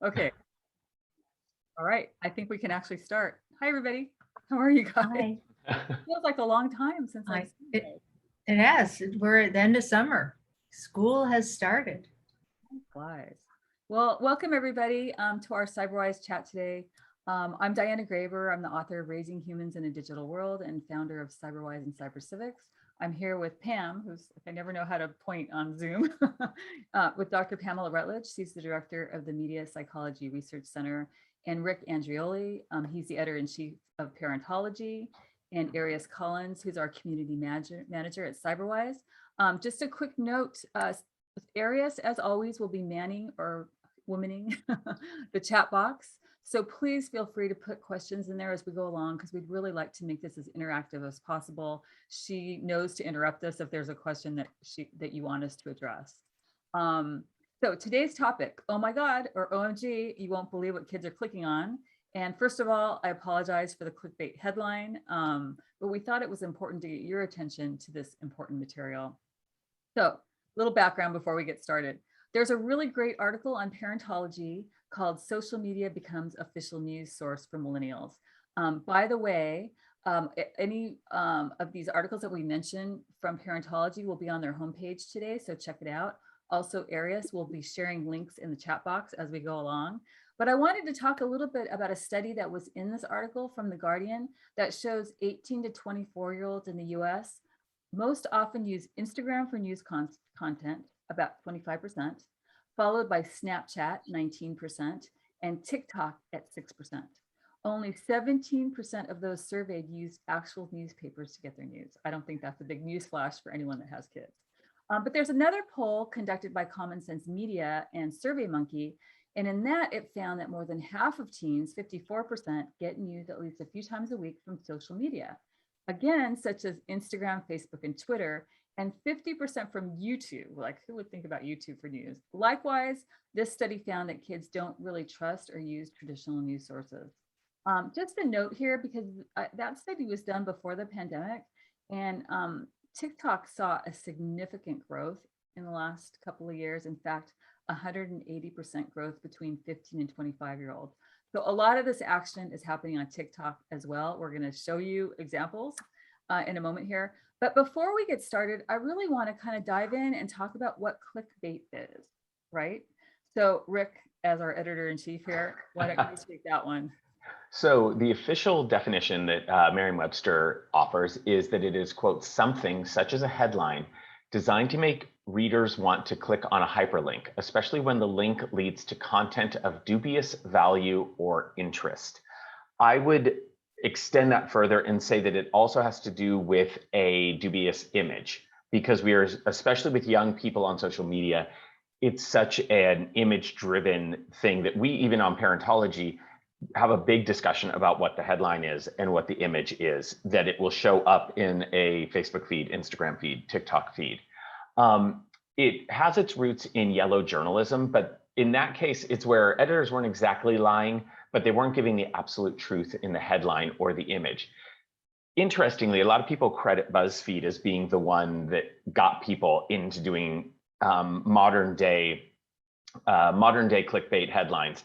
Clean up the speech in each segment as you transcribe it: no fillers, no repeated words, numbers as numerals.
Okay. All right. I think we can actually start. Hi, everybody. How are you guys? Hi. Feels like a long time since I've seen you. It has. We're at the end of summer. School has started. Time flies. Well, welcome everybody to our CyberWise chat today. I'm Diana Graber. I'm the author of Raising Humans in a Digital World and founder of CyberWise and CyberCivics. I'm here with Pam, who's, I never know how to point on Zoom, with Dr. Pamela Rutledge. She's the director of the Media Psychology Research Center, and Rick Andrioli. He's the editor-in-chief of Parentology, and Arius Collins, who's our community manager at CyberWise. Just a quick note, Arius, as always, will be manning or womaning the chat box. So please feel free to put questions in there as we go along, because we'd really like to make this as interactive as possible. She knows to interrupt us if there's a question that you want us to address. So today's topic, oh my God, or OMG, you won't believe what kids are clicking on. And first of all, I apologize for the clickbait headline, but we thought it was important to get your attention to this important material. So, little background before we get started. There's a really great article on Parentology called Social Media Becomes Official News Source for Millennials. By the way, any of these articles that we mentioned from Parentology will be on their homepage today, so check it out. Also, Arius will be sharing links in the chat box as we go along. But I wanted to talk a little bit about a study that was in this article from The Guardian that shows 18 to 24-year-olds in the US most often use Instagram for news content, about 25%, followed by Snapchat, 19%, and TikTok at 6%. Only 17% of those surveyed use actual newspapers to get their news. I don't think that's a big news flash for anyone that has kids. But there's another poll conducted by Common Sense Media and SurveyMonkey, and in that it found that more than half of teens, 54%, get news at least a few times a week from social media. Again, such as Instagram, Facebook, and Twitter, and 50% from YouTube. Like, who would think about YouTube for news? Likewise, this study found that kids don't really trust or use traditional news sources. Just a note here, because that study was done before the pandemic, and TikTok saw a significant growth in the last couple of years. In fact, 180% growth between 15 and 25-year-olds. So a lot of this action is happening on TikTok as well. We're going to show you examples in a moment here. But before we get started, I really want to kind of dive in and talk about what clickbait is, right? So Rick, as our editor-in-chief here, why don't you take that one? So the official definition that Merriam-Webster offers is that it is, quote, something such as a headline designed to make readers want to click on a hyperlink, especially when the link leads to content of dubious value or interest. I would extend that further and say that it also has to do with a dubious image, because we are, especially with young people on social media, it's such an image-driven thing that we, even on Parentology, have a big discussion about what the headline is and what the image is, that it will show up in a Facebook feed, Instagram feed, TikTok feed. It has its roots in yellow journalism, but in that case, it's where editors weren't exactly lying, but they weren't giving the absolute truth in the headline or the image. Interestingly, a lot of people credit BuzzFeed as being the one that got people into doing modern day clickbait headlines.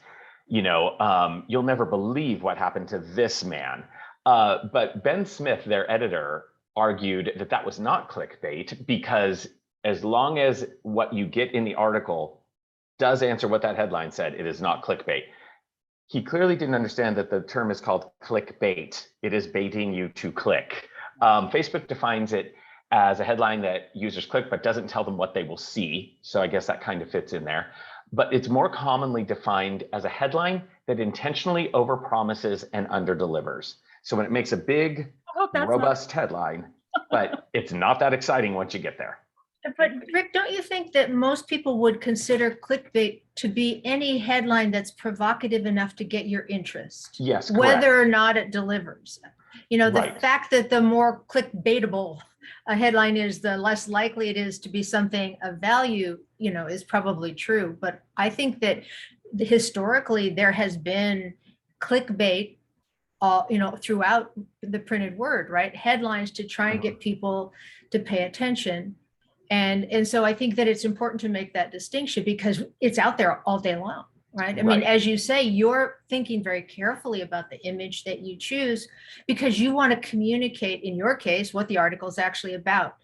You know, you'll never believe what happened to this man. But Ben Smith, their editor, argued that that was not clickbait, because as long as what you get in the article does answer what that headline said, it is not clickbait. He clearly didn't understand that the term is called clickbait. It is baiting you to click. Facebook defines it as a headline that users click but doesn't tell them what they will see. So I guess that kind of fits in there. But it's more commonly defined as a headline that intentionally overpromises and underdelivers. So when it makes a big, robust headline, but it's not that exciting once you get there. But Rick, don't you think that most people would consider clickbait to be any headline that's provocative enough to get your interest? Yes, correct. Whether or not it delivers. You know, the fact that the more clickbaitable a headline is, the less likely it is to be something of value, you know, is probably true. But I think that historically there has been clickbait, you know, throughout the printed word, right? Headlines to try and get people to pay attention. And so I think that it's important to make that distinction, because it's out there all day long. right? I Right. mean, as you say, you're thinking very carefully about the image that you choose because you want to communicate, in your case, what the article is actually about.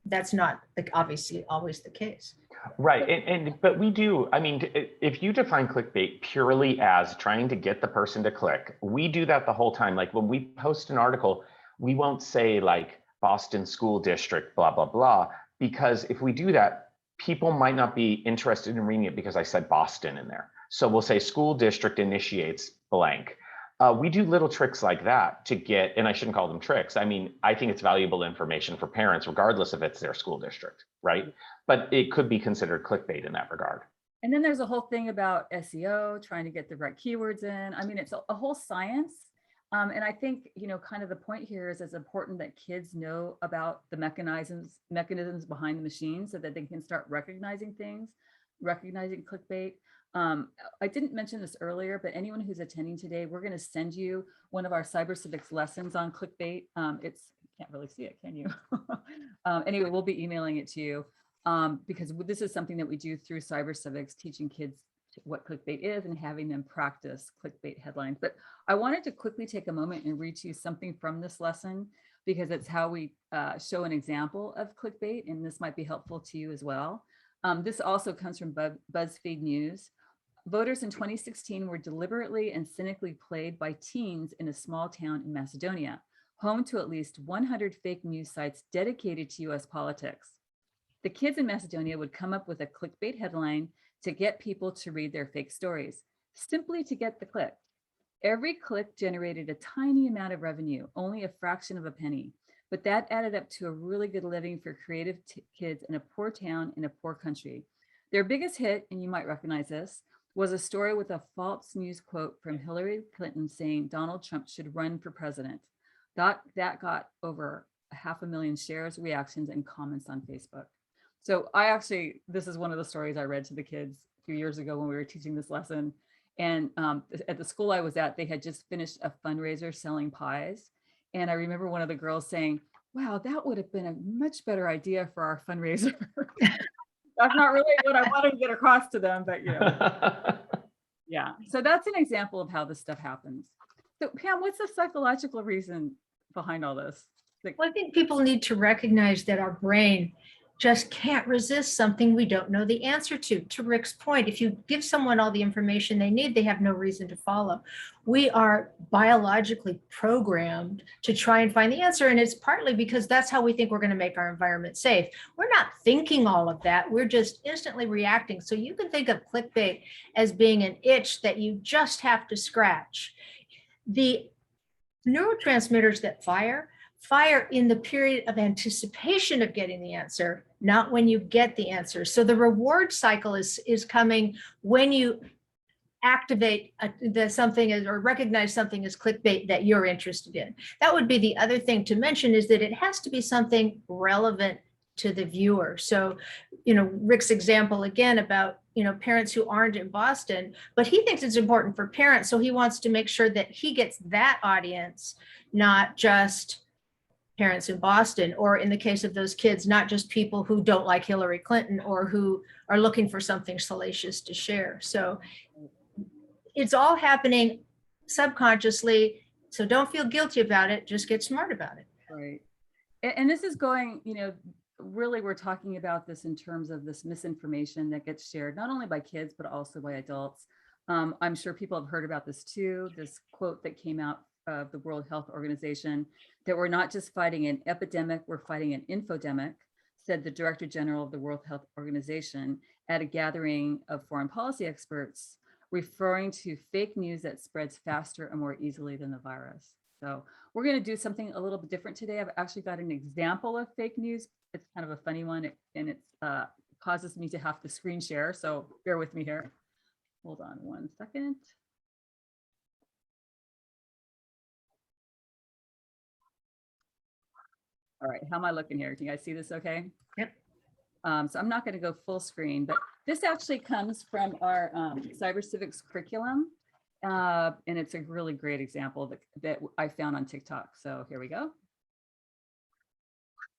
That's not like obviously always the case. Right. But we do, I mean, if you define clickbait purely as trying to get the person to click, we do that the whole time. Like when we post an article, we won't say like Boston School District, blah, blah, blah, because if we do that, people might not be interested in reading it because I said Boston in there. So we'll say school district initiates blank. We do little tricks like that to get, and I shouldn't call them tricks. I mean, I think it's valuable information for parents, regardless if it's their school district, right? But it could be considered clickbait in that regard. And then there's a whole thing about SEO, trying to get the right keywords in. I mean, it's a whole science. And I think, you know, kind of the point here is it's important that kids know about the mechanisms behind the machine so that they can start recognizing things, recognizing clickbait. I didn't mention this earlier, but anyone who's attending today, we're going to send you one of our cyber civics lessons on clickbait. It's, you can't really see it, can you? Anyway, we'll be emailing it to you because this is something that we do through cyber civics, teaching kids what clickbait is and having them practice clickbait headlines. But I wanted to quickly take a moment and read to you something from this lesson because it's how we show an example of clickbait, and this might be helpful to you as well. This also comes from BuzzFeed News. Voters in 2016 were deliberately and cynically played by teens in a small town in Macedonia, home to at least 100 fake news sites dedicated to US politics. The kids in Macedonia would come up with a clickbait headline to get people to read their fake stories, simply to get the click. Every click generated a tiny amount of revenue, only a fraction of a penny, but that added up to a really good living for creative kids in a poor town in a poor country. Their biggest hit, and you might recognize this, was a story with a false news quote from Hillary Clinton saying Donald Trump should run for president. That got over 500,000 shares, reactions, and comments on Facebook. So this is one of the stories I read to the kids a few years ago when we were teaching this lesson. And at the school I was at, they had just finished a fundraiser selling pies. And I remember one of the girls saying, wow, that would have been a much better idea for our fundraiser. That's not really what I wanted to get across to them, but you know. Yeah, so that's an example of how this stuff happens. So Pam, what's the psychological reason behind all this? Well, I think people need to recognize that our brain just can't resist something we don't know the answer to. To Rick's point, if you give someone all the information they need, they have no reason to follow. We are biologically programmed to try and find the answer. And it's partly because that's how we think we're going to make our environment safe. We're not thinking all of that. We're just instantly reacting. So you can think of clickbait as being an itch that you just have to scratch. The neurotransmitters that fire in the period of anticipation of getting the answer, not when you get the answer. So the reward cycle is coming when you activate something or recognize something as clickbait that you're interested in. That would be the other thing to mention, is that it has to be something relevant to the viewer. So, you know, Rick's example again about, you know, parents who aren't in Boston, but he thinks it's important for parents. So he wants to make sure that he gets that audience, not just parents in Boston, or in the case of those kids, not just people who don't like Hillary Clinton or who are looking for something salacious to share. So it's all happening subconsciously. So don't feel guilty about it. Just get smart about it. Right. And this is going, you know, really we're talking about this in terms of this misinformation that gets shared, not only by kids, but also by adults. I'm sure people have heard about this too, this quote that came out of the World Health Organization, that we're not just fighting an epidemic, we're fighting an infodemic, said the Director General of the World Health Organization at a gathering of foreign policy experts, referring to fake news that spreads faster and more easily than the virus. So we're going to do something a little bit different today. I've actually got an example of fake news. It's kind of a funny one, and it causes me to have to screen share. So bear with me here. Hold on one second. All right, how am I looking here? Can you guys see this okay? Yep. So I'm not going to go full screen, but this actually comes from our cyber civics curriculum. And it's a really great example that I found on TikTok. So here we go.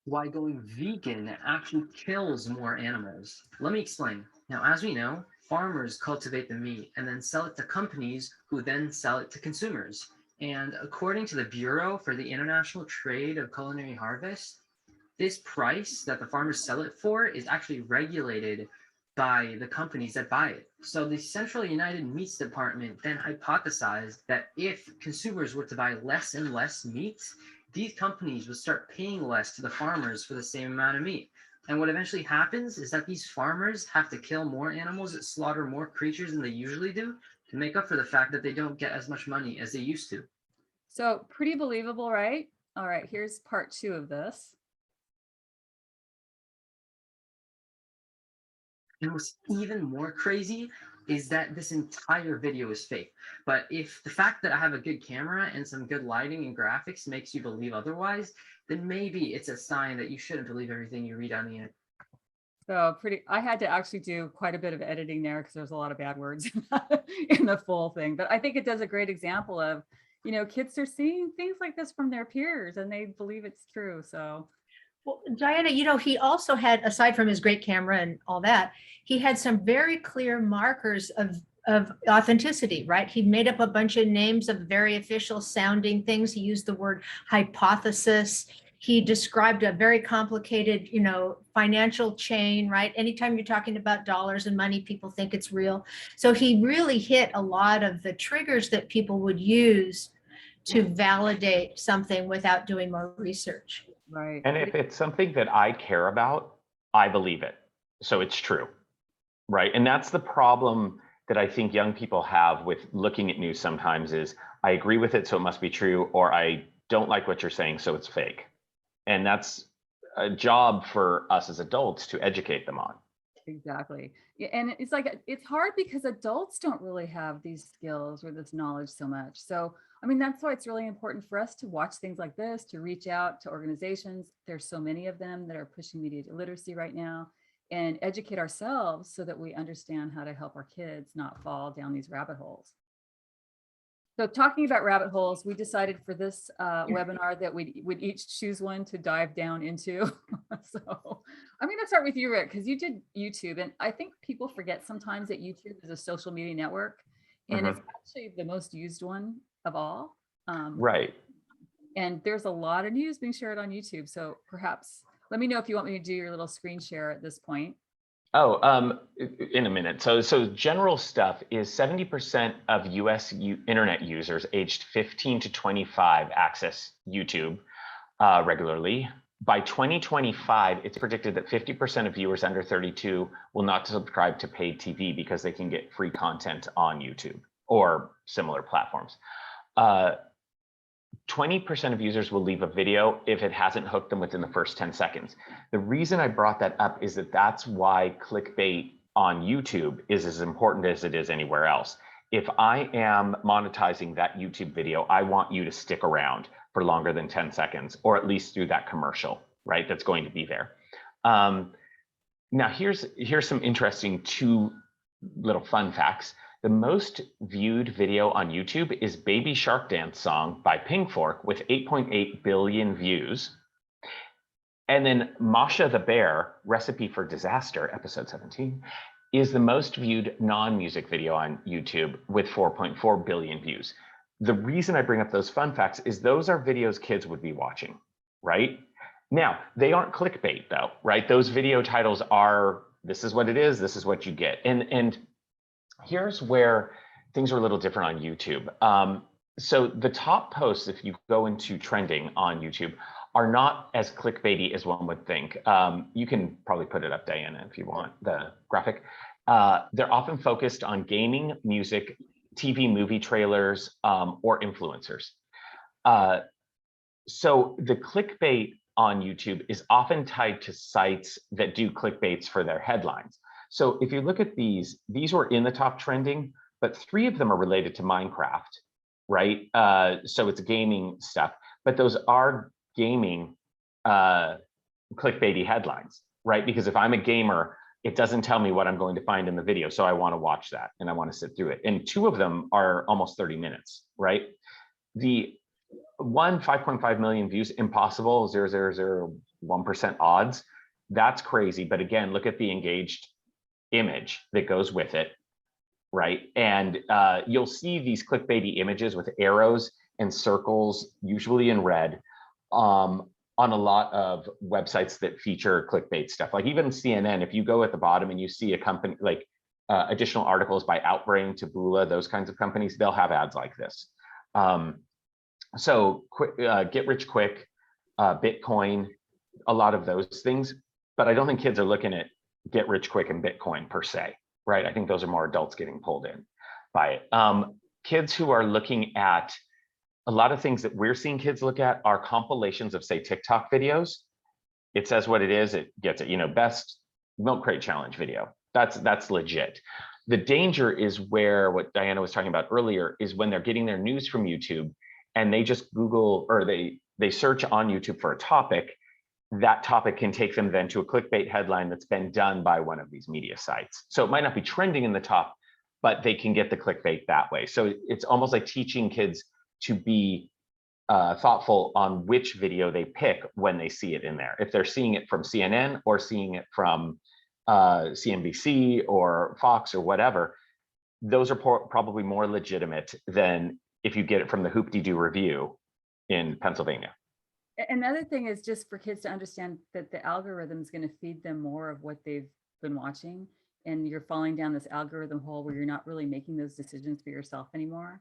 Why going vegan actually kills more animals. Let me explain. Now, as we know, farmers cultivate the meat and then sell it to companies who then sell it to consumers. And according to the Bureau for the International Trade of Culinary Harvest, this price that the farmers sell it for is actually regulated by the companies that buy it. So the Central United Meats Department then hypothesized that if consumers were to buy less and less meat, these companies would start paying less to the farmers for the same amount of meat. And what eventually happens is that these farmers have to kill more animals, slaughter more creatures than they usually do to make up for the fact that they don't get as much money as they used to. So pretty believable, right? All right, here's part 2 of this. And what's even more crazy is that this entire video is fake. But if the fact that I have a good camera and some good lighting and graphics makes you believe otherwise, then maybe it's a sign that you shouldn't believe everything you read on the internet. So I had to actually do quite a bit of editing there because there's a lot of bad words in the full thing. But I think it does a great example of, you know, kids are seeing things like this from their peers and they believe it's true. So. Well, Diana, you know, he also had, aside from his great camera and all that, he had some very clear markers of authenticity, right? He made up a bunch of names of very official sounding things. He used the word hypothesis. He described a very complicated, you know, financial chain, right? Anytime you're talking about dollars and money, people think it's real. So he really hit a lot of the triggers that people would use to validate something without doing more research. Right. And if it's something that I care about, I believe it. So it's true, right? And that's the problem that I think young people have with looking at news sometimes is I agree with it, so it must be true, or I don't like what you're saying, so it's fake. And that's a job for us as adults to educate them on. Exactly. Yeah, and it's like, it's hard because adults don't really have these skills or this knowledge so much. So, I mean, that's why it's really important for us to watch things like this, to reach out to organizations. There's so many of them that are pushing media literacy right now, and educate ourselves so that we understand how to help our kids not fall down these rabbit holes. So talking about rabbit holes, we decided for this webinar that we would each choose one to dive down into. So I'm going to start with you, Rick, because you did YouTube. And I think people forget sometimes that YouTube is a social media network, and it's actually the most used one of all. Right. And there's a lot of news being shared on YouTube. So perhaps let me know if you want me to do your little screen share at this point. Oh, in a minute. So general stuff is 70% of US internet users aged 15 to 25 access YouTube regularly. By 2025, it's predicted that 50% of viewers under 32 will not subscribe to paid TV because they can get free content on YouTube or similar platforms. 20% of users will leave a video if it hasn't hooked them within the first 10 seconds. The reason I brought that up is that that's why clickbait on YouTube is as important as it is anywhere else. If I am monetizing that YouTube video, I want you to stick around for longer than 10 seconds, or at least through that commercial, right? That's going to be there. Now here's some interesting 2 little fun facts. The most viewed video on YouTube is Baby Shark Dance Song by Pingfork with 8.8 billion views. And then Masha the Bear, Recipe for Disaster, episode 17, is the most viewed non-music video on YouTube with 4.4 billion views. The reason I bring up those fun facts is those are videos kids would be watching, right? Now, they aren't clickbait though, right? Those video titles are, this is what it is, this is what you get. And here's where things are a little different on YouTube. So the top posts, if you go into trending on YouTube, are not as clickbaity as one would think. You can probably put it up, Diana, if you want, the graphic. They're often focused on gaming, music, TV movie trailers, or influencers. So the clickbait on YouTube is often tied to sites that do clickbaits for their headlines. So if you look at these were in the top trending, but 3 of them are related to Minecraft, right? So it's gaming stuff, but those are gaming clickbaity headlines, right? Because if I'm a gamer, it doesn't tell me what I'm going to find in the video. So I want to watch that and I want to sit through it. And 2 of them are almost 30 minutes, right? The 5.5 million views, impossible, 0.0001% odds. That's crazy. But again, look at the engaged image that goes with it, right? And you'll see these clickbaity images with arrows and circles, usually in red, on a lot of websites that feature clickbait stuff. Like even CNN, if you go at the bottom and you see a company like additional articles by Outbrain, Taboola, those kinds of companies, they'll have ads like this. So get rich quick, Bitcoin, a lot of those things. But I don't think kids are looking at get rich quick and Bitcoin per se, right? I think those are more adults getting pulled in by it. Kids who are looking at a lot of things that we're seeing kids look at are compilations of, say, TikTok videos. It says what it is, it gets it, you know, best milk crate challenge video. That's legit. The danger is where what Diana was talking about earlier is when they're getting their news from YouTube and they just Google or they search on YouTube for a topic. That topic can take them then to a clickbait headline that's been done by one of these media sites. So it might not be trending in the top, but they can get the clickbait that way. So it's almost like teaching kids to be thoughtful on which video they pick when they see it in there. If they're seeing it from CNN or seeing it from CNBC or Fox or whatever, those are probably more legitimate than if you get it from the Hoop-Dee-Doo Review in Pennsylvania. Another thing is just for kids to understand that the algorithm is going to feed them more of what they've been watching, and you're falling down this algorithm hole where you're not really making those decisions for yourself anymore.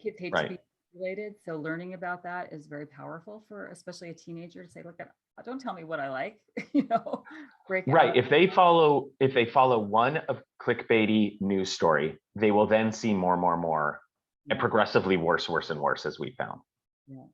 Kids hate to be related, so learning about that is very powerful for especially a teenager to say, look, don't tell me what I like, you know, break right. out. If they follow one of clickbaity news story, they will then see more and progressively worse and worse, as we found. Yeah.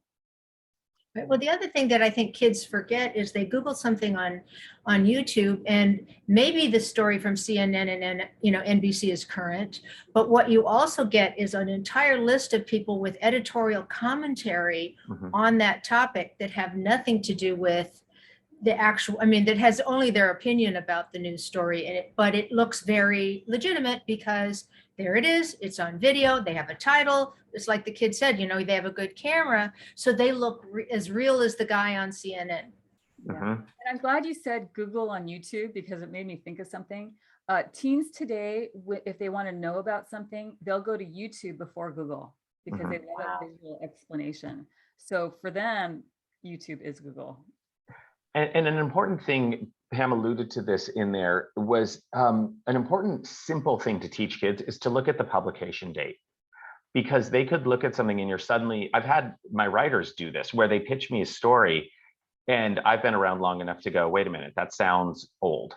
Right. Well, the other thing that I think kids forget is they Google something on YouTube, and maybe the story from CNN and NBC is current, but what you also get is an entire list of people with editorial commentary on that topic that have nothing to do with the actual, that has only their opinion about the news story, but it looks very legitimate because there it is, it's on video, they have a title, it's like the kid said, they have a good camera, so they look as real as the guy on CNN. Yeah. And I'm glad you said Google on YouTube, because it made me think of something. Teens today, if they want to know about something, they'll go to YouTube before Google because they want a visual explanation. So for them, YouTube is Google. And an important thing, Pam alluded to this in there, was an important simple thing to teach kids is to look at the publication date. Because they could look at something and you're suddenly, I've had my writers do this, where they pitch me a story and I've been around long enough to go, wait a minute, that sounds old,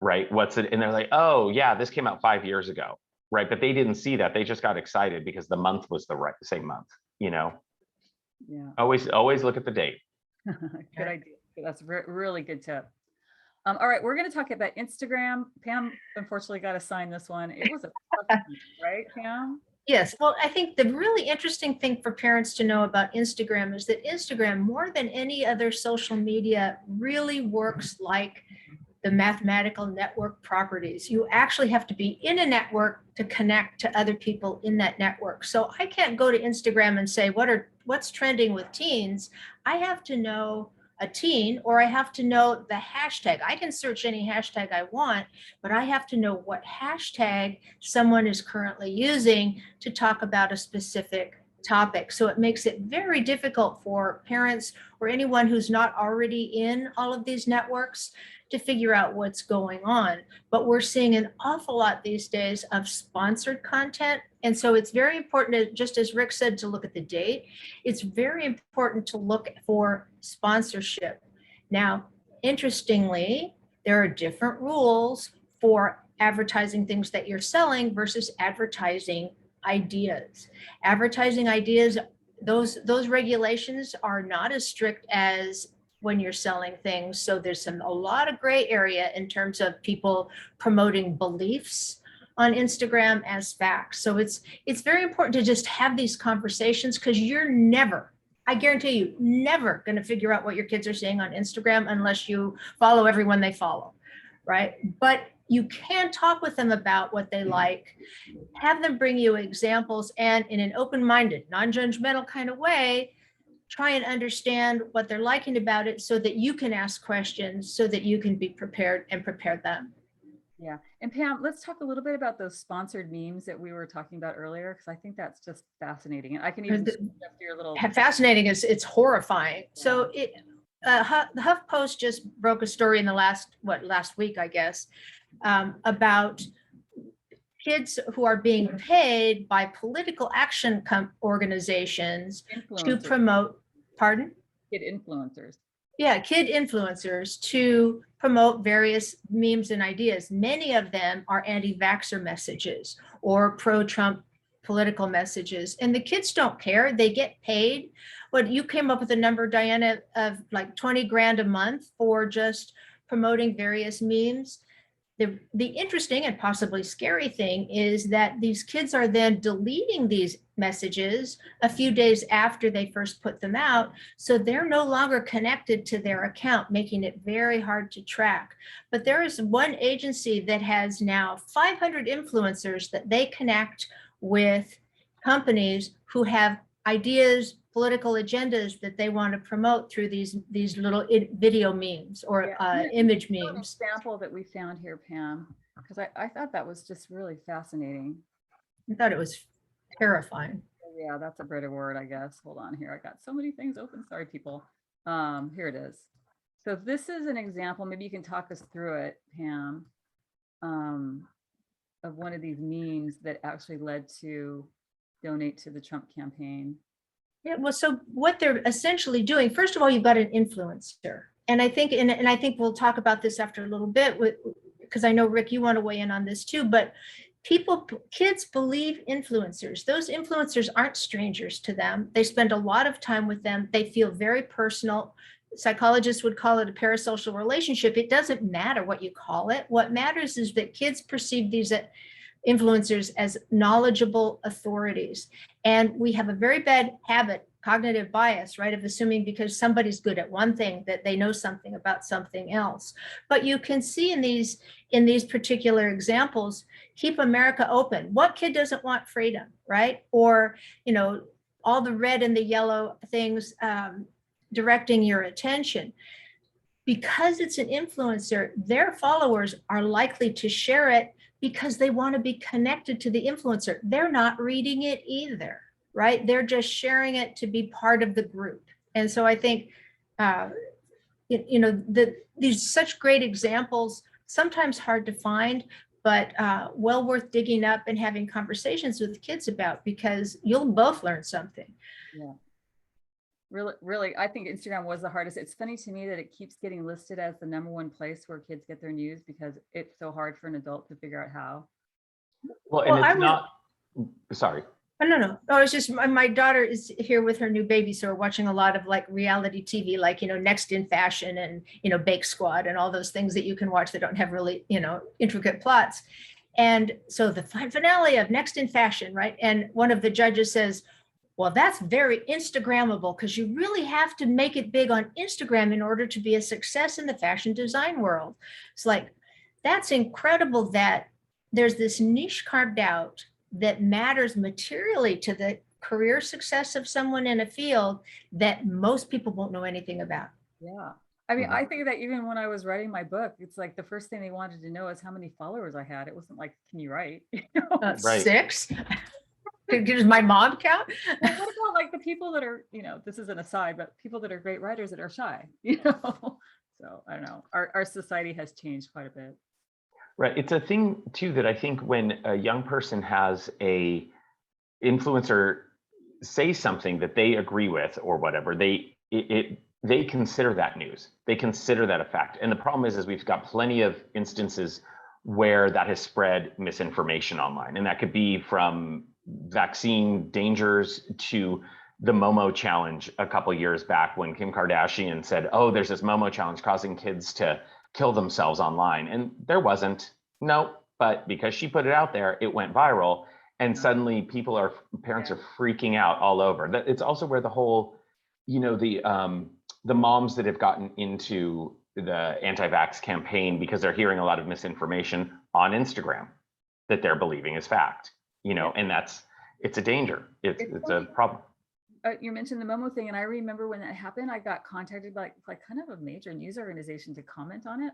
right? What's it? And they're like, oh yeah, this came out 5 years ago, right? But they didn't see that. They just got excited because the month was the same month, Yeah. Always look at the date. Good idea. That's a really good tip. All right, we're going to talk about Instagram. Pam unfortunately got assigned this one. It was a tough one, right, Pam? Yes. Well, I think the really interesting thing for parents to know about Instagram is that Instagram, more than any other social media, really works like the mathematical network properties. You actually have to be in a network to connect to other people in that network. So I can't go to Instagram and say, what's trending with teens? I have to know a teen, or I have to know the hashtag. I can search any hashtag I want, but I have to know what hashtag someone is currently using to talk about a specific topic. So it makes it very difficult for parents or anyone who's not already in all of these networks to figure out what's going on. But we're seeing an awful lot these days of sponsored content. And so it's very important, just as Rick said, to look at the date. It's very important to look for sponsorship. Now, interestingly, there are different rules for advertising things that you're selling versus advertising ideas. Advertising ideas, those regulations are not as strict as when you're selling things. So there's a lot of gray area in terms of people promoting beliefs on Instagram as facts. So it's very important to just have these conversations, because you're never, I guarantee you, never going to figure out what your kids are saying on Instagram unless you follow everyone they follow, right? But you can talk with them about what they like, have them bring you examples, and in an open-minded, non-judgmental kind of way, try and understand what they're liking about it so that you can ask questions, so that you can be prepared and prepare them. Yeah. And Pam, let's talk a little bit about those sponsored memes that we were talking about earlier, because I think that's just fascinating. And I can even suggest your little. Fascinating is it's horrifying. So the HuffPost just broke a story in the last week, I guess, about kids who are being paid by political action organizations to promote, pardon? Kid influencers. Yeah, kid influencers to promote various memes and ideas. Many of them are anti-vaxxer messages or pro-Trump political messages. And the kids don't care. They get paid. What you came up with a number, Diana, of like 20 grand a month for just promoting various memes. The interesting and possibly scary thing is that these kids are then deleting these messages a few days after they first put them out. So they're no longer connected to their account, making it very hard to track. But there is one agency that has now 500 influencers that they connect with companies who have ideas, political agendas that they want to promote through these little video memes or image memes. An example that we found here, Pam, because I thought that was just really fascinating. I thought it was terrifying. Yeah, that's a better word, I guess. Hold on here. I got so many things open. Sorry, people. Here it is. So this is an example. Maybe you can talk us through it, Pam, of one of these memes that actually led to donate to the Trump campaign. Yeah, well, so what they're essentially doing, first of all, you've got an influencer. And I think, and I think we'll talk about this after a little bit, because I know, Rick, you want to weigh in on this too, but kids believe influencers. Those influencers aren't strangers to them. They spend a lot of time with them. They feel very personal. Psychologists would call it a parasocial relationship. It doesn't matter what you call it. What matters is that kids perceive these influencers as knowledgeable authorities. And we have a very bad habit, cognitive bias, right, of assuming because somebody's good at one thing that they know something about something else. But you can see in these particular examples, keep America open. What kid doesn't want freedom, right? Or, all the red and the yellow things directing your attention. Because it's an influencer, their followers are likely to share it because they want to be connected to the influencer. They're not reading it either, right? They're just sharing it to be part of the group. And so I think, these such great examples, sometimes hard to find, but well worth digging up and having conversations with kids about, because you'll both learn something. Yeah. Really, I think Instagram was the hardest. It's funny to me that it keeps getting listed as the #1 place where kids get their news because it's so hard for an adult to figure out how. Well, and it's not, sorry. No. Oh, it's just my daughter is here with her new baby, so we're watching a lot of like reality TV, like Next in Fashion and Bake Squad and all those things that you can watch that don't have really intricate plots. And so the finale of Next in Fashion, right? And one of the judges says, well, that's very Instagrammable because you really have to make it big on Instagram in order to be a success in the fashion design world. It's like, that's incredible that there's this niche carved out that matters materially to the career success of someone in a field that most people won't know anything about. Yeah. I mean, I think that even when I was writing my book, it's like the first thing they wanted to know is how many followers I had. It wasn't like, can you write? Right. 6? Does my mom count? Well, what about like the people that are, this is an aside, but people that are great writers that are shy, So I don't know. Our society has changed quite a bit. Right. It's a thing too that I think when a young person has a influencer say something that they agree with or whatever, they consider that news. They consider that a fact. And the problem is we've got plenty of instances where that has spread misinformation online, and that could be from vaccine dangers to the Momo challenge a couple years back when Kim Kardashian said, oh, there's this Momo challenge causing kids to kill themselves online. And there wasn't, no, but because she put it out there, it went viral. And suddenly parents are freaking out all over. It's also where the whole, the moms that have gotten into the anti-vax campaign because they're hearing a lot of misinformation on Instagram that they're believing is fact. And it's a danger. It's a problem. You mentioned the Momo thing, and I remember when that happened, I got contacted by like kind of a major news organization to comment on it.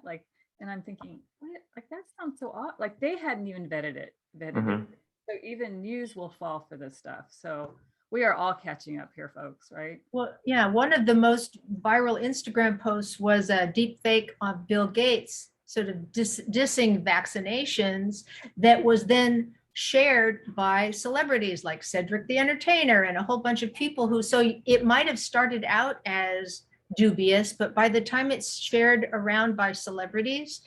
And I'm thinking, what? Like, that sounds so odd. Like, they hadn't even vetted it. Mhm. So even news will fall for this stuff. So we are all catching up here, folks, right? Well, yeah, one of the most viral Instagram posts was a deep fake on Bill Gates sort of dissing vaccinations that was then shared by celebrities like Cedric the Entertainer and a whole bunch of people who, so it might have started out as dubious, but by the time it's shared around by celebrities,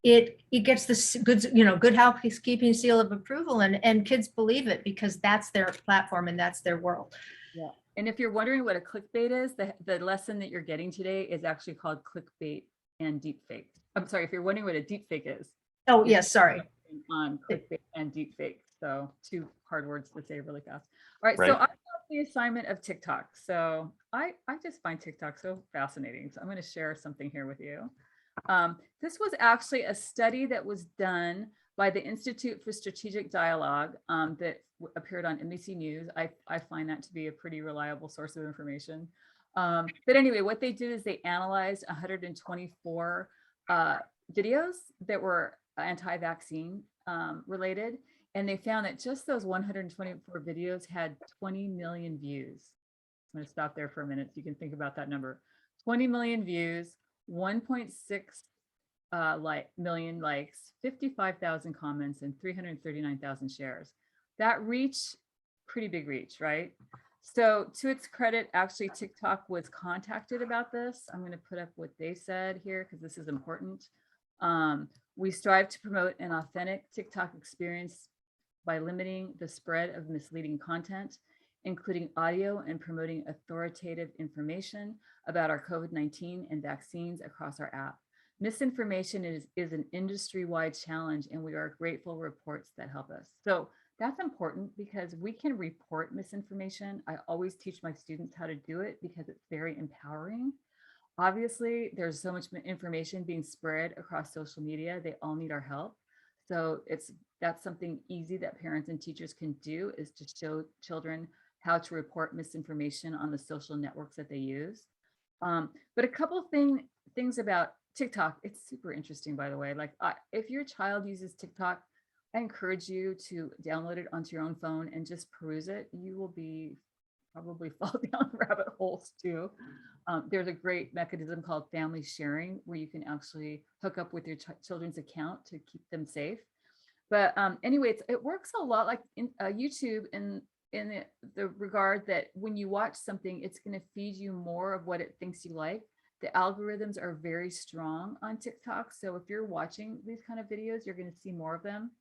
it gets this good, good housekeeping seal of approval, and kids believe it because that's their platform and that's their world. Yeah. And if you're wondering what a clickbait is, the lesson that you're getting today is actually called clickbait and deepfake. I'm sorry, if you're wondering what a deepfake is. Oh, yes, sorry. On clickbait and deepfake. So 2 hard words to say really fast. All right, Right. so I got the assignment of TikTok. So I just find TikTok so fascinating. So I'm going to share something here with you. This was actually a study that was done by the Institute for Strategic Dialogue that appeared on NBC News. I find that to be a pretty reliable source of information. But anyway, what they did is they analyzed 124 videos that were anti-vaccine related, and they found that just those 124 videos had 20 million views. I'm going to stop there for a minute so you can think about that number. 20 million views, 1.6 million likes, 55,000 comments, and 339,000 shares. That reach, pretty big reach, right? So to its credit, actually TikTok was contacted about this. I'm going to put up what they said here because this is important. We strive to promote an authentic TikTok experience by limiting the spread of misleading content, including audio, and promoting authoritative information about our COVID-19 and vaccines across our app. Misinformation is an industry-wide challenge, and we are grateful for reports that help us. So that's important because we can report misinformation. I always teach my students how to do it because it's very empowering. Obviously, there's so much information being spread across social media. They all need our help. So that's something easy that parents and teachers can do, is to show children how to report misinformation on the social networks that they use. But a couple things about TikTok, it's super interesting, by the way. Like, if your child uses TikTok, I encourage you to download it onto your own phone and just peruse it. You will probably fall down rabbit holes too. There's a great mechanism called family sharing where you can actually hook up with your children's account to keep them safe. But anyway, it works a lot like in YouTube in the regard that when you watch something, it's going to feed you more of what it thinks you like. The algorithms are very strong on TikTok. So if you're watching these kind of videos, you're going to see more of them.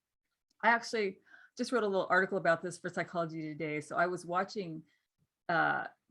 I actually just wrote a little article about this for Psychology Today. So I was watching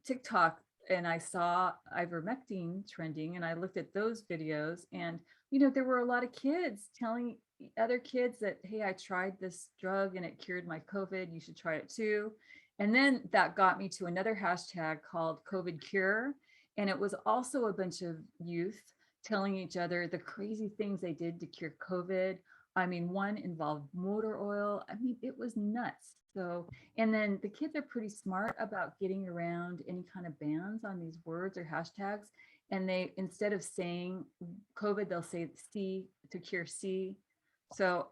TikTok and I saw ivermectin trending, and I looked at those videos, and there were a lot of kids telling other kids that, hey, I tried this drug and it cured my COVID, you should try it too. And then that got me to another hashtag called COVID Cure, and it was also a bunch of youth telling each other the crazy things they did to cure COVID. I mean, one involved motor oil. I mean, it was nuts. So, and then the kids are pretty smart about getting around any kind of bans on these words or hashtags. And they, instead of saying COVID, they'll say C to cure C. So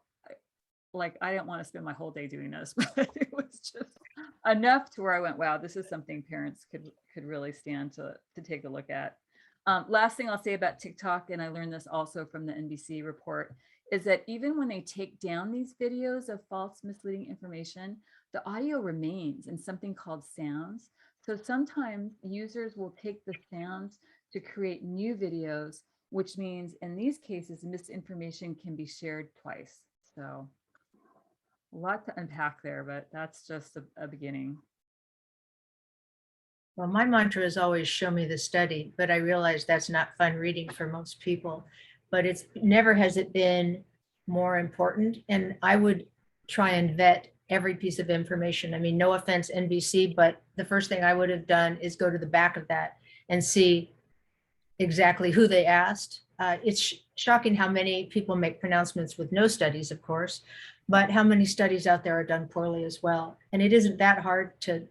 like, I didn't want to spend my whole day doing this, but it was just enough to where I went, wow, this is something parents could really stand to take a look at. Last thing I'll say about TikTok, and I learned this also from the NBC report, is that even when they take down these videos of false, misleading information, the audio remains in something called sounds. So sometimes users will take the sounds to create new videos, which means in these cases, misinformation can be shared twice. So a lot to unpack there, but that's just a beginning. Well, my mantra is always show me the study, but I realize that's not fun reading for most people. But it's never has it been more important. And I would try and vet every piece of information. I mean, no offense, NBC, but the first thing I would have done is go to the back of that and see exactly who they asked. It's shocking how many people make pronouncements with no studies, of course, but how many studies out there are done poorly as well. And it isn't that hard to,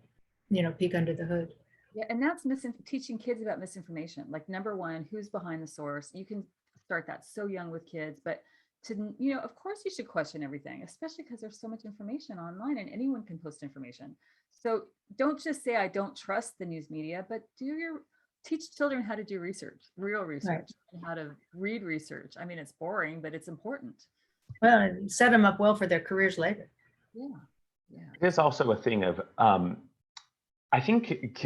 peek under the hood. Yeah, and that's teaching kids about misinformation. Like, number one, who's behind the source? You can start that so young with kids, but to, you know, of course you should question everything, especially because there's so much information online and anyone can post information. So don't just say, I don't trust the news media, but teach children how to do research, real research, and how to read research. I mean, it's boring, but it's important. Well, and set them up well for their careers later. Yeah. Yeah. There's also a thing of, I think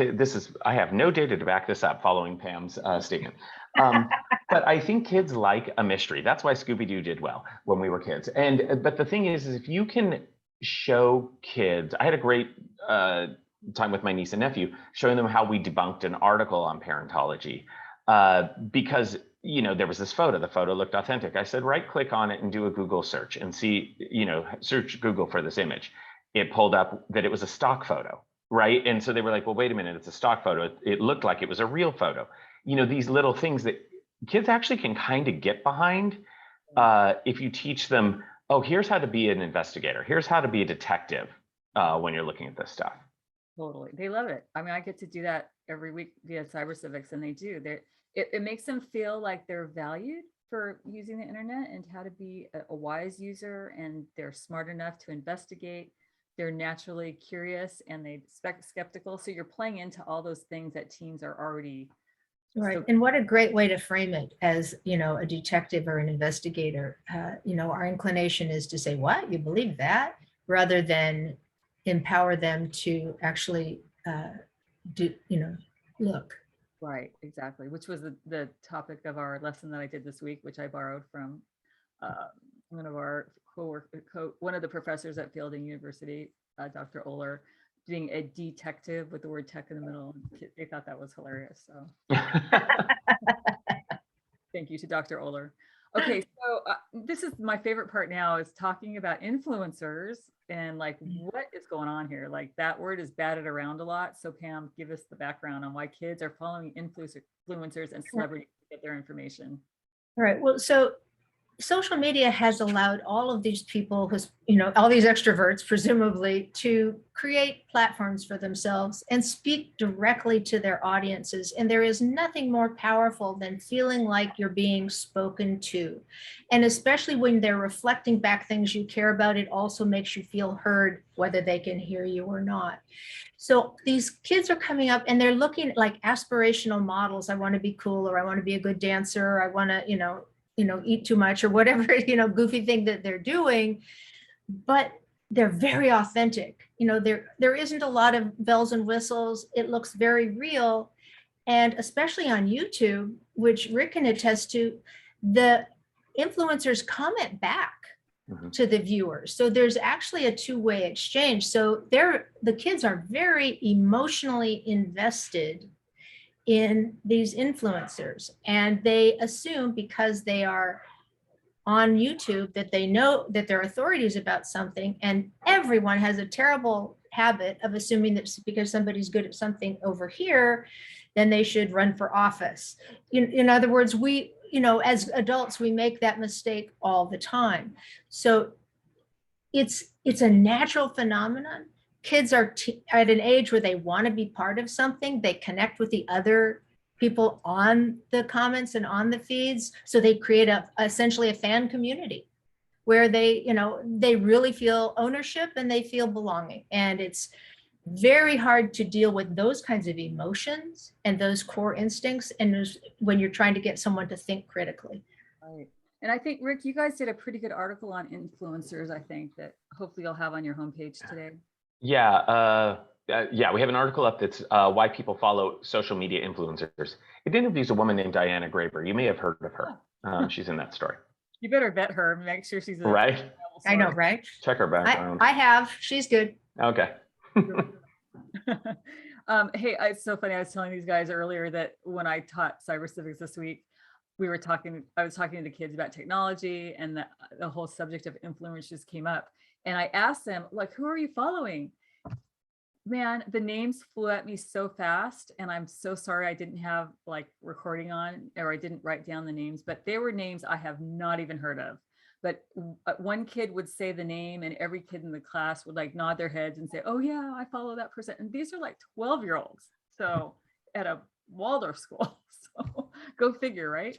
I have no data to back this up following Pam's statement. But I think kids like a mystery. That's why Scooby-Doo did well when we were kids. But the thing is if you can show kids, I had a great time with my niece and nephew, showing them how we debunked an article on parentology because, you know, there was this photo, the photo looked authentic. I said, right click on it and do a Google search and see, you know, search Google for this image. It pulled up that it was a stock photo, right? And so they were like, well, wait a minute, it's a stock photo. It looked like it was a real photo. You know, these little things that kids actually can kind of get behind if you teach them, oh, here's how to be an investigator. Here's how to be a detective when you're looking at this stuff. Totally. They love it. I mean, I get to do that every week via Cyber Civics, and they do. It makes them feel like they're valued for using the internet and how to be a wise user, and they're smart enough to investigate. They're naturally curious and they skeptical. So you're playing into all those things that teens are already. Right. So, and what a great way to frame it as, you know, a detective or an investigator. You know, our inclination is to say, what, you believe that? Rather than empower them to actually do, you know, look. right, exactly. Which was the topic of our lesson that I did this week, which I borrowed from one of our one of the professors at Fielding University, Dr. Oler, being a detective with the word tech in the middle. They thought that was hilarious. So thank you to Dr. Oler. Okay, so this is my favorite part now, is talking about influencers and like what is going on here. Like that word is batted around a lot. So Pam, give us the background on why kids are following influencers and celebrities to get their information. All right. Well, so social media has allowed all of these people who's, you know, all these extroverts, presumably, to create platforms for themselves and speak directly to their audiences. And there is nothing more powerful than feeling like you're being spoken to. And especially when they're reflecting back things you care about, it also makes you feel heard, whether they can hear you or not. So these kids are coming up and they're looking at like aspirational models. I want to be cool, or I want to be a good dancer, or I want to, you know, eat too much, or whatever, you know, goofy thing that they're doing, but they're very authentic. You know, there isn't a lot of bells and whistles. It looks very real. And especially on YouTube, which Rick can attest to, the influencers comment back to the viewers. So there's actually a two-way exchange. So the kids are very emotionally invested in these influencers, and they assume because they are on YouTube that they know that they're authorities about something. And everyone has a terrible habit of assuming that because somebody's good at something over here, then they should run for office. In other words, we, you know, as adults, we make that mistake all the time. So it's a natural phenomenon. Kids are at an age where they want to be part of something. They connect with the other people on the comments and on the feeds. So they create essentially a fan community where they, you know, they really feel ownership and they feel belonging. And it's very hard to deal with those kinds of emotions and those core instincts, and when you're trying to get someone to think critically. Right. And I think, Rick, you guys did a pretty good article on influencers, I think, that hopefully you'll have on your homepage today. Yeah, we have an article up that's why people follow social media influencers. It interviews a woman named Diana Graeber. You may have heard of her. She's in that story. You better vet her and make sure she's right. I know, right? Check her background. I have. She's good. Okay. Hey, it's so funny. I was telling these guys earlier that when I taught cyber civics this week, I was talking to the kids about technology, and the whole subject of influencers came up. And I asked them, like, who are you following? Man, the names flew at me so fast, and I'm so sorry I didn't have like recording on, or I didn't write down the names, but they were names I have not even heard of. But one kid would say the name, and every kid in the class would like nod their heads and say, oh yeah, I follow that person. And these are like 12-year-olds. So at a Waldorf school. So go figure, right?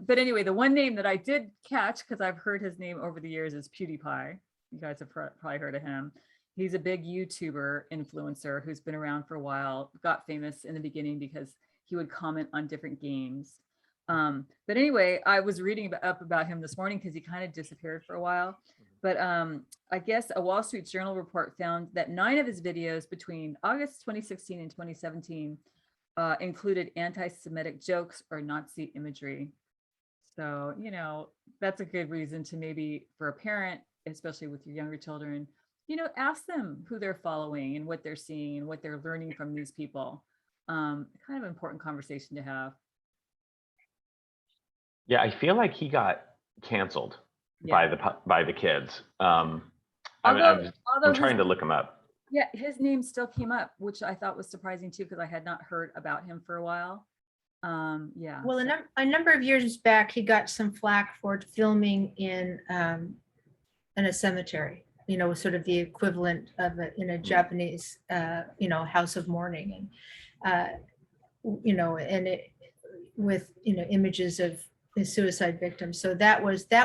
But anyway, the one name that I did catch, because I've heard his name over the years, is PewDiePie. You guys have probably heard of him. He's a big YouTuber influencer who's been around for a while, got famous in the beginning because he would comment on different games. But anyway, I was reading up about him this morning because he kind of disappeared for a while. But I guess a Wall Street Journal report found that 9 of his videos between August 2016 and 2017 included anti-Semitic jokes or Nazi imagery. So, you know, that's a good reason to maybe for a parent, especially with your younger children, you know, ask them who they're following and what they're seeing and what they're learning from these people. Kind of important conversation to have. Yeah, I feel like he got canceled by the kids. I'm trying to look him up. Yeah, his name still came up, which I thought was surprising too, because I had not heard about him for a while. Yeah. Well, a number of years back, he got some flack for filming in a cemetery, you know, sort of the equivalent of in a Japanese, you know, house of mourning, and you know, and it with, you know, images of his suicide victims. So that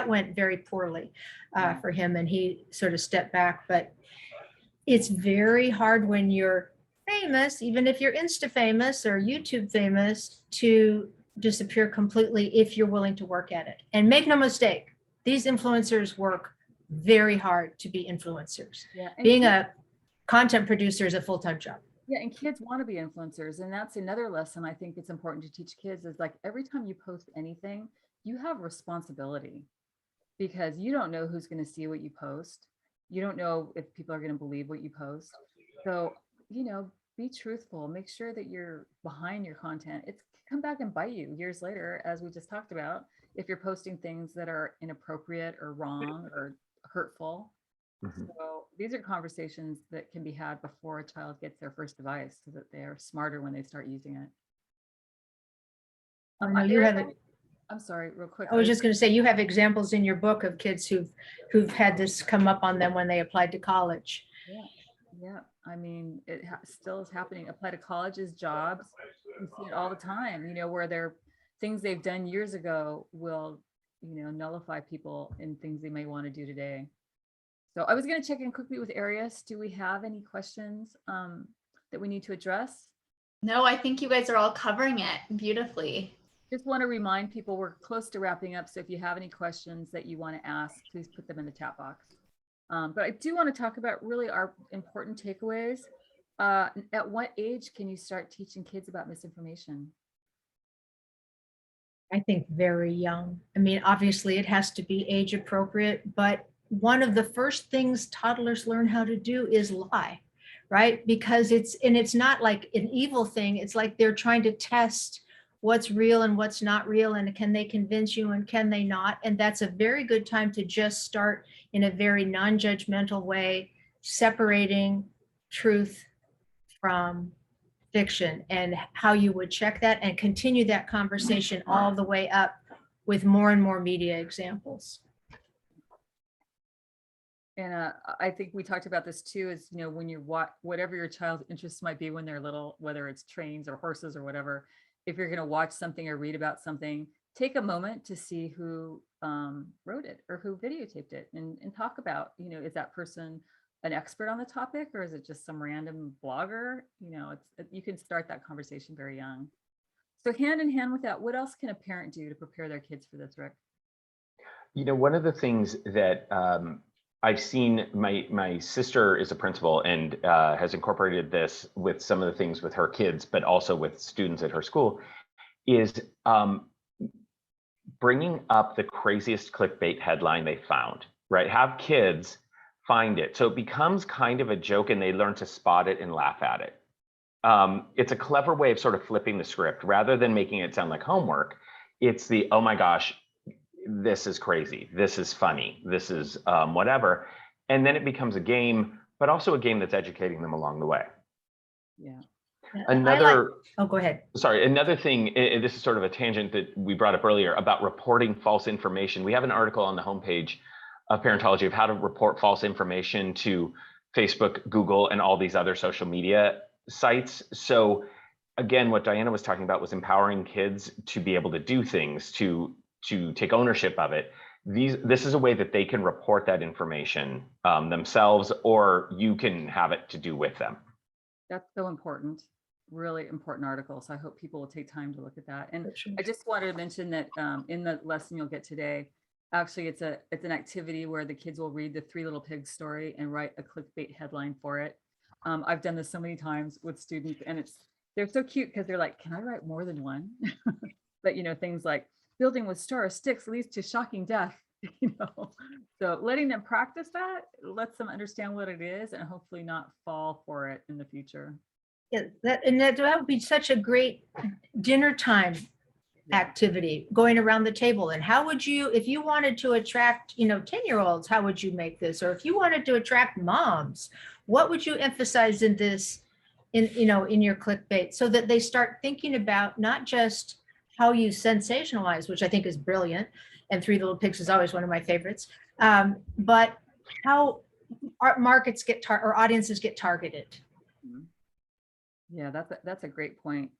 went very poorly for him, and he sort of stepped back. But it's very hard when you're famous, even if you're Insta famous or YouTube famous, to disappear completely if you're willing to work at it. And make no mistake, these influencers work very hard to be influencers. Yeah, being a content producer is a full-time job. Yeah, and kids want to be influencers. And that's another lesson I think it's important to teach kids is like every time you post anything, you have responsibility because you don't know who's going to see what you post. You don't know if people are going to believe what you post. So, you know, be truthful, make sure that you're behind your content. It's come back and bite you years later, as we just talked about, if you're posting things that are inappropriate or wrong or hurtful. So these are conversations that can be had before a child gets their first device so that they are smarter when they start using it. I know you have it. I'm sorry, real quick. I was just going to say, you have examples in your book of kids who've had this come up on them when they applied to college. Yeah. I mean, it still is happening. Apply to colleges, jobs. We see it all the time, you know, where they're things they've done years ago will, you know, nullify people in things they may want to do today. So I was going to check in quickly with Arius. Do we have any questions that we need to address? No, I think you guys are all covering it beautifully. Just want to remind people we're close to wrapping up. So if you have any questions that you want to ask, please put them in the chat box. But I do want to talk about really our important takeaways. At what age can you start teaching kids about misinformation? I think very young. I mean, obviously it has to be age appropriate, but one of the first things toddlers learn how to do is lie, right? Because it's not like an evil thing. It's like they're trying to test what's real and what's not real, and can they convince you and can they not? And that's a very good time to just start in a very non-judgmental way, separating truth from fiction, and how you would check that and continue that conversation all the way up with more and more media examples. And I think we talked about this too, is, you know, when you watch whatever your child's interests might be when they're little, whether it's trains or horses or whatever, if you're going to watch something or read about something, take a moment to see who wrote it or who videotaped it, and talk about, you know, is that person an expert on the topic or is it just some random blogger? You know, you can start that conversation very young. So hand in hand with that, what else can a parent do to prepare their kids for this, Rick? You know, one of the things that I've seen, my sister is a principal and has incorporated this with some of the things with her kids, but also with students at her school, is bringing up the craziest clickbait headline they found, right? Have kids find it. So it becomes kind of a joke and they learn to spot it and laugh at it. It's a clever way of sort of flipping the script. Rather than making it sound like homework, it's the, oh my gosh, this is crazy, this is funny, this is whatever. And then it becomes a game, but also a game that's educating them along the way. Yeah. Oh, go ahead. Sorry, another thing, this is sort of a tangent that we brought up earlier about reporting false information. We have an article on the homepage of Parentology of how to report false information to Facebook, Google, and all these other social media sites. So again, what Diana was talking about was empowering kids to be able to do things, to take ownership of it. This is a way that they can report that information themselves, or you can have it to do with them. That's so important. Really important article. So I hope people will take time to look at that. And For sure. I just wanted to mention that in the lesson you'll get today, actually it's an activity where the kids will read the Three Little Pigs story and write a clickbait headline for it. I've done this so many times with students, and they're so cute because they're like, can I write more than one? But things like building with straw or sticks leads to shocking death. So letting them practice that lets them understand what it is and hopefully not fall for it in the future. Yeah, that would be such a great dinner time activity, going around the table. And how would you, if you wanted to attract 10-year-olds, how would you make this? Or if you wanted to attract moms, what would you emphasize in this, in your clickbait, so that they start thinking about not just how you sensationalize, which I think is brilliant, and Three Little Pigs is always one of my favorites, but how our markets or audiences get targeted. Yeah, that's a great point.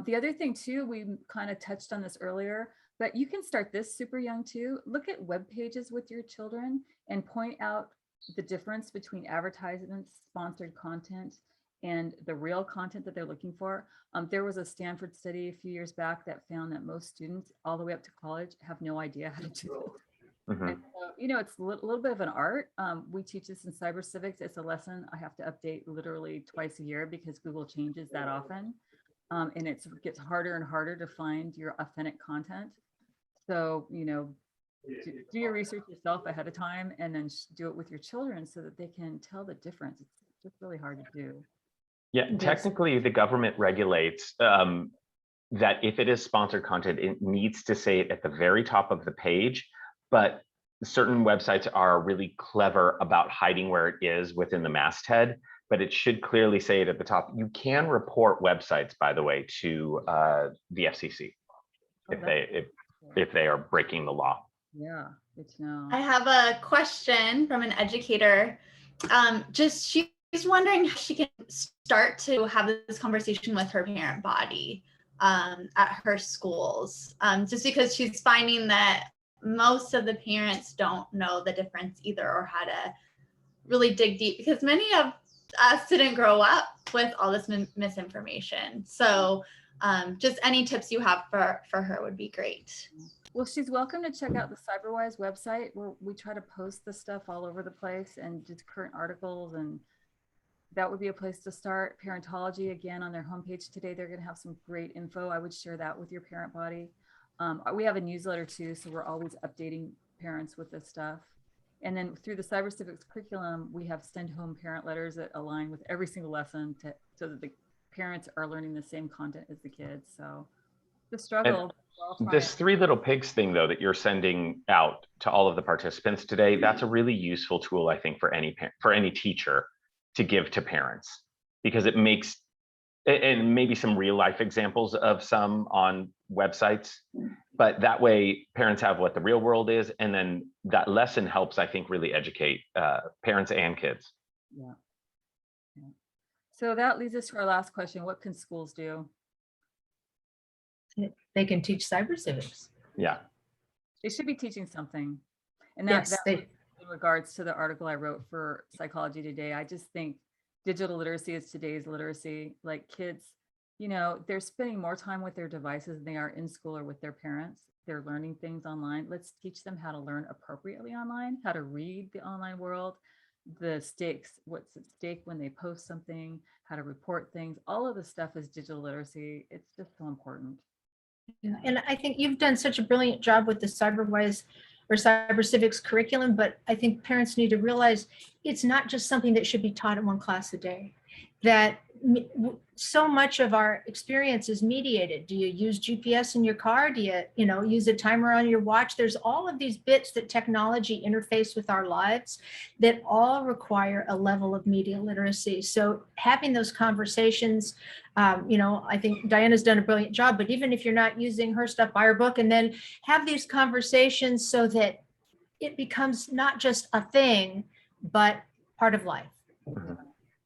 The other thing too, we kind of touched on this earlier, but you can start this super young too. Look at web pages with your children and point out the difference between advertisements, sponsored content, and the real content that they're looking for. There was a Stanford study a few years back that found that most students all the way up to college have no idea how to do this. Mhm. And so, it's a little bit of an art. We teach this in cyber civics. It's a lesson I have to update literally twice a year because Google changes that often. And it gets harder and harder to find your authentic content. So, do your research yourself ahead of time and then do it with your children so that they can tell the difference. It's just really hard to do. Yeah, Yes. technically the government regulates that if it is sponsored content, it needs to say it at the very top of the page, but certain websites are really clever about hiding where it is within the masthead, but it should clearly say it at the top. You can report websites, by the way, to the FCC if they are breaking the law. Yeah, good to know. I have a question from an educator. She's wondering how she can start to have this conversation with her parent body at her schools, just because she's finding that most of the parents don't know the difference either, or how to really dig deep, because many of us didn't grow up with all this misinformation. So just any tips you have for her would be great. Well, she's welcome to check out the CyberWise website, where we try to post the stuff all over the place and just current articles, and that would be a place to start. Parentology, again, on their homepage today, they're going to have some great info. I would share that with your parent body. We have a newsletter too, so we're always updating parents with this stuff. And then through the Cyber Civics curriculum, we have send home parent letters that align with every single lesson so that the parents are learning the same content as the kids. So the struggle. This Three Little Pigs thing, though, that you're sending out to all of the participants today, that's a really useful tool, I think, for any teacher to give to parents, because it makes, and maybe some real life examples of some on websites, but that way parents have what the real world is, and then that lesson helps, I think, really educate parents and kids. Yeah. So that leads us to our last question. What can schools do? They can teach cyber civics. Yeah. They should be teaching something. And Yes, in regards to the article I wrote for Psychology Today, I just think digital literacy is today's literacy. Like kids, they're spending more time with their devices than they are in school or with their parents. They're learning things online. Let's teach them how to learn appropriately online, how to read the online world, the stakes, what's at stake when they post something, how to report things. All of this stuff is digital literacy. It's just so important. Yeah, and I think you've done such a brilliant job with the CyberWise or Cyber Civics curriculum, but I think parents need to realize it's not just something that should be taught in one class a day, that so much of our experience is mediated. Do you use GPS in your car? Do you, use a timer on your watch? There's all of these bits that technology interface with our lives that all require a level of media literacy. So having those conversations, I think Diana's done a brilliant job, but even if you're not using her stuff, buy her book and then have these conversations so that it becomes not just a thing, but part of life.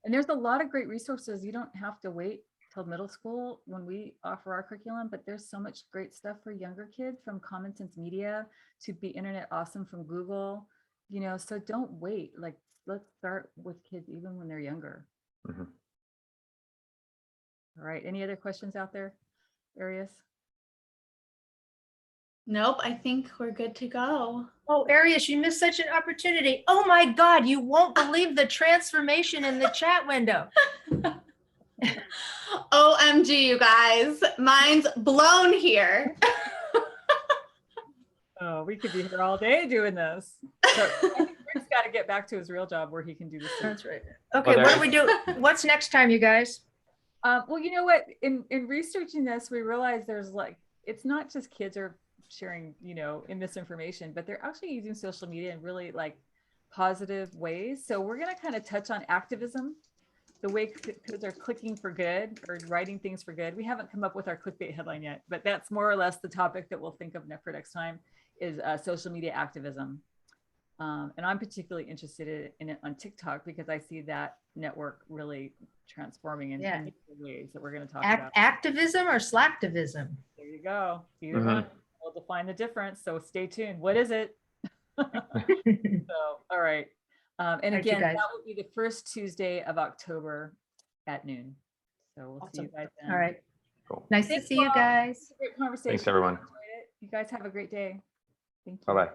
And there's a lot of great resources. You don't have to wait till middle school when we offer our curriculum, but there's so much great stuff for younger kids, from Common Sense Media to Be Internet Awesome from Google, you know, so don't wait. Like, let's start with kids even when they're younger. Mhm. All right, any other questions out there, Arius? Nope, I think we're good to go. Oh, Arius, you missed such an opportunity. Oh my God, you won't believe the transformation in the chat window. OMG, you guys, mine's blown here. Oh, we could be here all day doing this. So I think Rick's got to get back to his real job where he can do this. That's right. Okay, what do we do? What's next time, you guys? Well, you know what? In researching this, we realized there's like, it's not just kids are sharing, you know, in misinformation, but they're actually using social media in really like positive ways. So we're going to kind of touch on activism, the way kids are clicking for good or writing things for good. We haven't come up with our clickbait headline yet, but that's more or less the topic that we'll think of for next time is social media activism. And I'm particularly interested in it on TikTok because I see that network really transforming in many ways that we're going to talk about. Activism or slacktivism? There you go. Either one. We'll define the difference. So stay tuned. What is it? So, all right. And again, that will be the first Tuesday of October at noon. So we'll see you guys then. All right. Cool. Nice to see you guys. Great conversation. Thanks, everyone. You guys have a great day. Thank you. Bye-bye.